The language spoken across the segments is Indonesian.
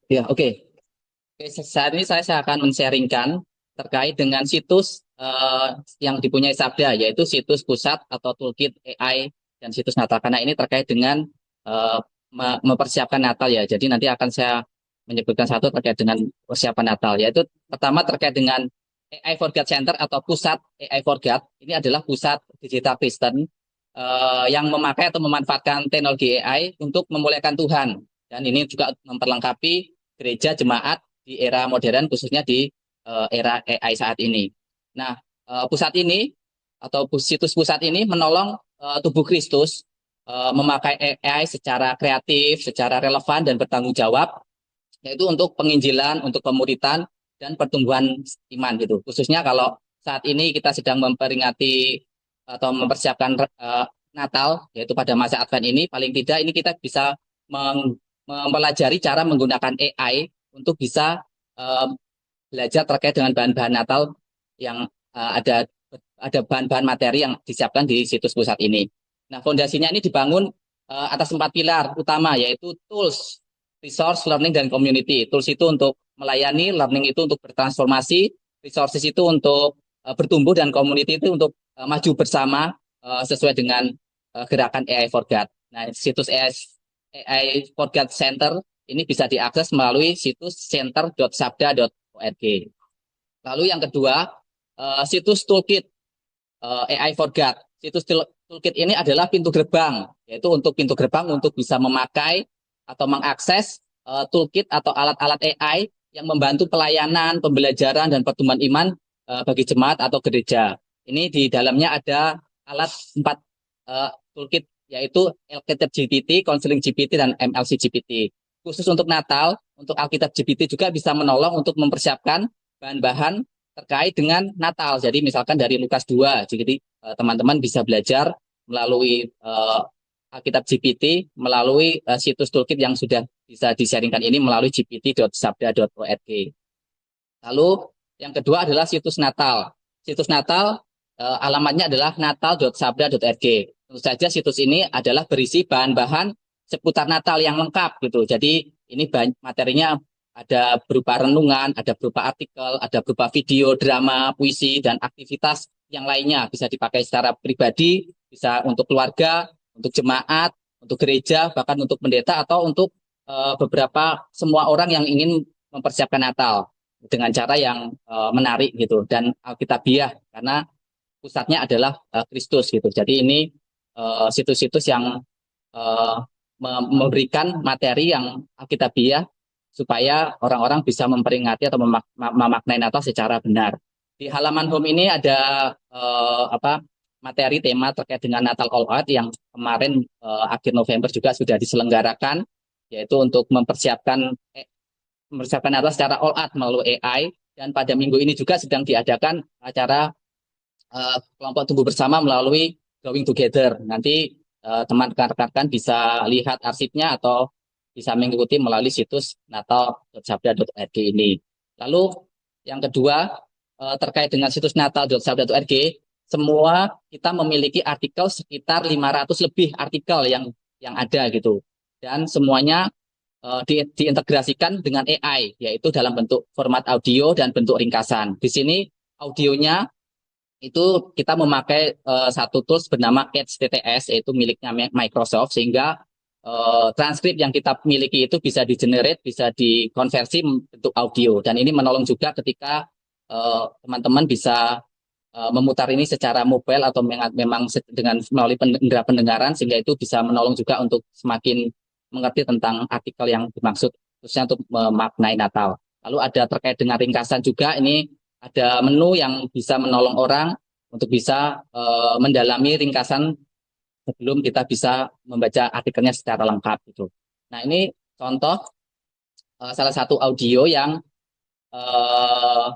Ya, oke. Oke, saat ini saya akan men-sharingkan terkait dengan situs yang dipunyai Sabda, yaitu situs pusat atau toolkit AI dan situs Natal. Karena ini terkait dengan eh, mempersiapkan Natal ya. Jadi nanti akan saya menyebutkan satu terkait dengan persiapan Natal, yaitu pertama terkait dengan AI for God Center atau pusat AI for God. Ini adalah pusat digital Kristen yang memakai atau memanfaatkan teknologi AI untuk memuliakan Tuhan. Dan ini juga memperlengkapi gereja jemaat di era modern khususnya di era AI saat ini. Nah, pusat ini atau situs pusat ini menolong tubuh Kristus memakai AI secara kreatif, secara relevan dan bertanggung jawab, yaitu untuk penginjilan, untuk pemuritan dan pertumbuhan iman gitu. Khususnya kalau saat ini kita sedang memperingati atau mempersiapkan Natal, yaitu pada masa Advent ini, paling tidak ini kita bisa mempelajari cara menggunakan AI untuk bisa uh, belajar terkait dengan bahan-bahan Natal yang ada bahan-bahan materi yang disiapkan di situs pusat ini. Nah, fondasinya ini dibangun atas 4 pilar utama, yaitu tools, resource, learning, dan community. Tools itu untuk melayani, learning itu untuk bertransformasi, resources itu untuk bertumbuh, dan community itu untuk maju bersama sesuai dengan gerakan AI for God. Nah, situs AI for God Center ini bisa diakses melalui situs center.sabda.org. Lalu yang kedua, situs toolkit AI for God. Situs toolkit ini adalah pintu gerbang, yaitu untuk pintu gerbang untuk bisa memakai atau mengakses toolkit atau alat-alat AI yang membantu pelayanan, pembelajaran, dan pertumbuhan iman bagi jemaat atau gereja. Ini di dalamnya ada alat 4 toolkit, yaitu Alkitab GPT, Counseling GPT, dan MLC GPT. Khusus untuk Natal, untuk Alkitab GPT juga bisa menolong untuk mempersiapkan bahan-bahan terkait dengan Natal. Jadi misalkan dari Lukas 2, jadi teman-teman bisa belajar melalui Alkitab GPT, melalui situs toolkit yang sudah bisa disaringkan ini melalui gpt.sabda.org. Lalu yang kedua adalah situs Natal. Situs Natal alamatnya adalah natal.sabda.org. Tentu saja situs ini adalah berisi bahan-bahan seputar Natal yang lengkap gitu. Jadi ini materinya ada berupa renungan, ada berupa artikel, ada berupa video, drama, puisi, dan aktivitas yang lainnya. Bisa dipakai secara pribadi, bisa untuk keluarga, untuk jemaat, untuk gereja, bahkan untuk pendeta, atau untuk beberapa semua orang yang ingin mempersiapkan Natal dengan cara yang menarik gitu dan alkitabiah, karena pusatnya adalah Kristus gitu. Jadi ini situs-situs yang uh, memberikan materi yang alkitabiah supaya orang-orang bisa memperingati atau memaknai Natal secara benar. Di halaman home ini ada materi tema terkait dengan Natal All Out yang kemarin akhir November juga sudah diselenggarakan, yaitu untuk mempersiapkan Natal secara all out melalui AI, dan pada minggu ini juga sedang diadakan acara kelompok tumbuh bersama melalui Growing Together. Nanti teman rekan-rekan bisa lihat arsipnya atau bisa mengikuti melalui situs natal.sabda.org ini. Lalu yang kedua, terkait dengan situs natal.sabda.org, semua kita memiliki artikel sekitar 500 lebih artikel yang ada gitu. Dan semuanya diintegrasikan dengan AI, yaitu dalam bentuk format audio dan bentuk ringkasan. Di sini audionya itu kita memakai satu tools bernama Edge TTS, yaitu miliknya Microsoft, sehingga transkrip yang kita miliki itu bisa di-generate, bisa dikonversi bentuk audio, dan ini menolong juga ketika teman-teman bisa memutar ini secara mobile atau memang dengan melalui indera pendengaran, sehingga itu bisa menolong juga untuk semakin mengerti tentang artikel yang dimaksud, khususnya untuk memaknai Natal. Lalu ada terkait dengan ringkasan juga, ini ada menu yang bisa menolong orang untuk bisa mendalami ringkasan sebelum kita bisa membaca artikelnya secara lengkap gitu. Nah, ini contoh salah satu audio yang uh,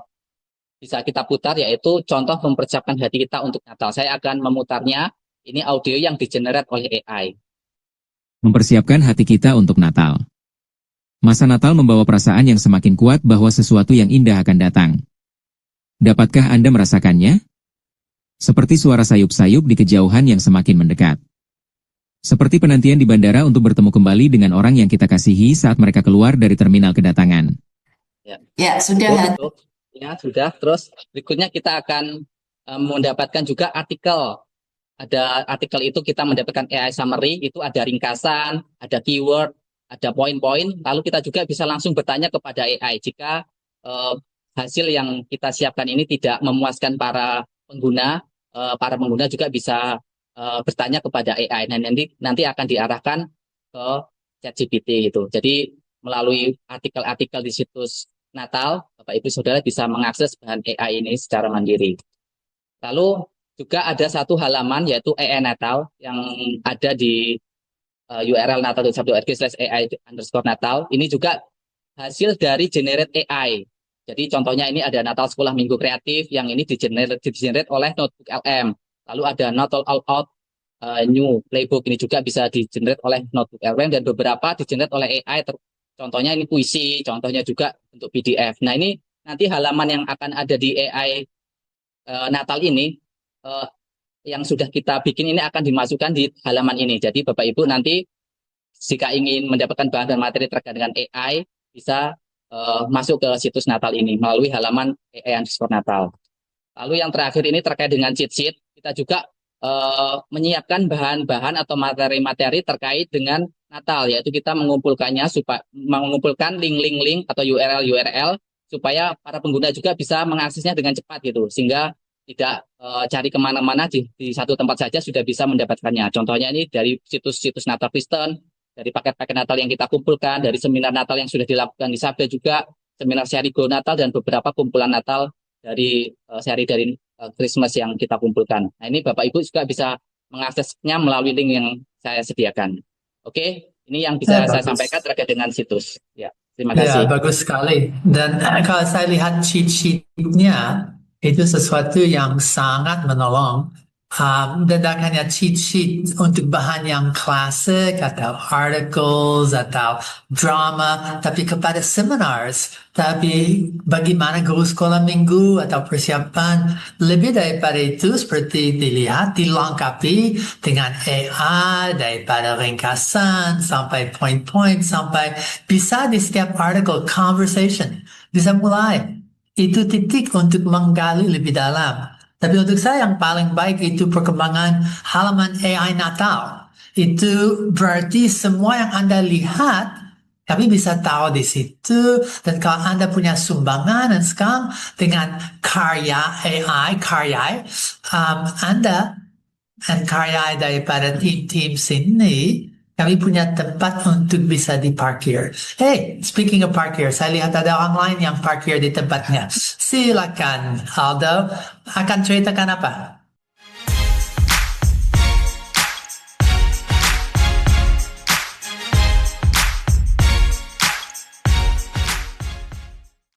bisa kita putar, yaitu contoh mempersiapkan hati kita untuk Natal. Saya akan memutarnya. Ini audio yang digenerate oleh AI. Mempersiapkan hati kita untuk Natal. Masa Natal membawa perasaan yang semakin kuat bahwa sesuatu yang indah akan datang. Dapatkah Anda merasakannya? Seperti suara sayup-sayup di kejauhan yang semakin mendekat. Seperti penantian di bandara untuk bertemu kembali dengan orang yang kita kasihi saat mereka keluar dari terminal kedatangan. Ya, sudah. Ya, sudah. Terus berikutnya kita akan mendapatkan juga artikel. Ada artikel itu kita mendapatkan AI summary, itu ada ringkasan, ada keyword, ada poin-poin. Lalu kita juga bisa langsung bertanya kepada AI jika hasil yang kita siapkan ini tidak memuaskan para pengguna juga bisa bertanya kepada AI. Nah, nanti akan diarahkan ke ChatGPT gitu. Jadi melalui artikel-artikel di situs Natal, Bapak Ibu Saudara bisa mengakses bahan AI ini secara mandiri. Lalu juga ada satu halaman yaitu AI Natal yang ada di URL natal.org/AI_Natal. Ini juga hasil dari generate AI. Jadi contohnya ini ada Natal Sekolah Minggu Kreatif yang ini di-generate oleh Notebook LM. Lalu ada Natal All Out New Playbook, ini juga bisa di-generate oleh Notebook LM, dan beberapa di-generate oleh AI. Contohnya ini puisi, contohnya juga untuk PDF. Nah, ini nanti halaman yang akan ada di AI Natal ini yang sudah kita bikin ini akan dimasukkan di halaman ini. Jadi Bapak Ibu nanti jika ingin mendapatkan bahan dan materi terkait dengan AI bisa masuk ke situs Natal ini melalui halaman AI_Natal. Lalu yang terakhir ini terkait dengan cheat sheet, kita juga menyiapkan bahan-bahan atau materi-materi terkait dengan Natal, yaitu kita mengumpulkan link-link atau URL supaya para pengguna juga bisa mengaksesnya dengan cepat gitu, sehingga tidak cari kemana-mana, di satu tempat saja sudah bisa mendapatkannya. Contohnya ini dari situs-situs Natal Kristen, dari paket-paket Natal yang kita kumpulkan, dari seminar Natal yang sudah dilakukan di Sabda juga, seminar seri Go Natal, dan beberapa kumpulan Natal dari seri dari Christmas yang kita kumpulkan. Nah, ini Bapak Ibu juga bisa mengaksesnya melalui link yang saya sediakan. Oke, ini yang bisa saya sampaikan terkait dengan situs. Ya, terima kasih. Ya, bagus sekali. Dan kalau saya lihat cheat sheet-nya, itu sesuatu yang sangat menolong. Dan hanya cheat sheet untuk bahan yang klasik atau articles atau drama, tapi kepada seminars, tapi bagaimana guru sekolah minggu atau persiapan lebih daripada itu, seperti dilihat dilengkapi dengan AI, daripada ringkasan sampai point-point, sampai bisa di setiap artikel conversation bisa mulai. Itu titik untuk menggali lebih dalam. Tapi untuk saya yang paling baik itu perkembangan halaman AI Natal. Itu berarti semua yang Anda lihat, kami bisa tahu di situ. Dan kalau Anda punya sumbangan, dan sekarang dengan karya AI, Anda dan karya daripada tim-tim sini, kami punya tempat untuk bisa diparkir. Hey, speaking of parkir, saya lihat ada orang lain yang parkir di tempatnya. Silakan, Aldo. Akan ceritakan apa?